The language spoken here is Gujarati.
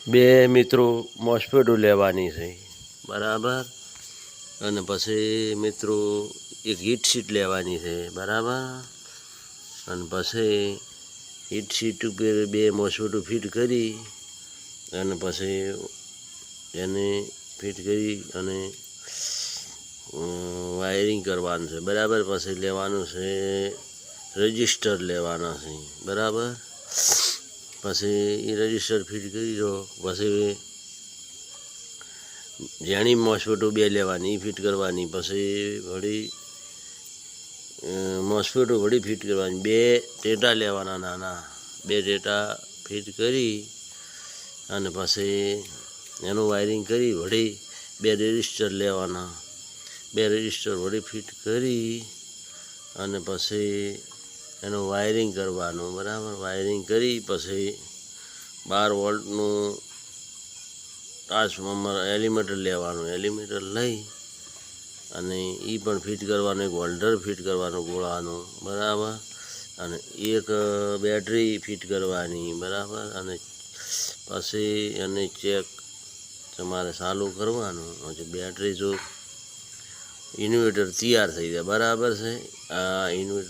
બે મિત્રો મોસ્ફેટો લેવાની છે બરાબર. અને પછી મિત્રો એક હીટ શીટ લેવાની છે બરાબર. અને પછી હીટ શીટ ઉપર બે મોસ્ફેટો ફિટ કરી અને પછી એને ફિટ કરી અને વાયરિંગ કરવાનું છે બરાબર. પછી લેવાનું છે રજિસ્ટર લેવાના છે બરાબર. પછી એ રજિસ્ટર ફિટ કરી દો. પછી જેણી મોસ્ફેટો બે લેવાની ફિટ કરવાની. પછી વળી મોસ્ફેટો વળી ફિટ કરવાની. બે ટેટા લેવાના નાના, બે ટેટા ફિટ કરી અને પછી એનું વાયરિંગ કરી વળી બે રજિસ્ટર લેવાના. બે રજિસ્ટર વળી ફિટ કરી અને પછી એનું વાયરિંગ કરવાનું બરાબર. વાયરિંગ કરી પછી 12 વોલ્ટનું ટ્રાન્સફોર્મર એલિમેટર લેવાનું. એલિમેટર લઈ અને એ પણ ફિટ કરવાનું. એક હોલ્ડર ફિટ કરવાનું ગોળાનું બરાબર. અને એક બેટરી ફિટ કરવાની બરાબર. અને પછી એને ચેક તમારે ચાલુ કરવાનું. પછી બેટરી જો ઇન્વર્ટર તૈયાર થઈ જાય બરાબર છે. આ ઇન્વર્ટર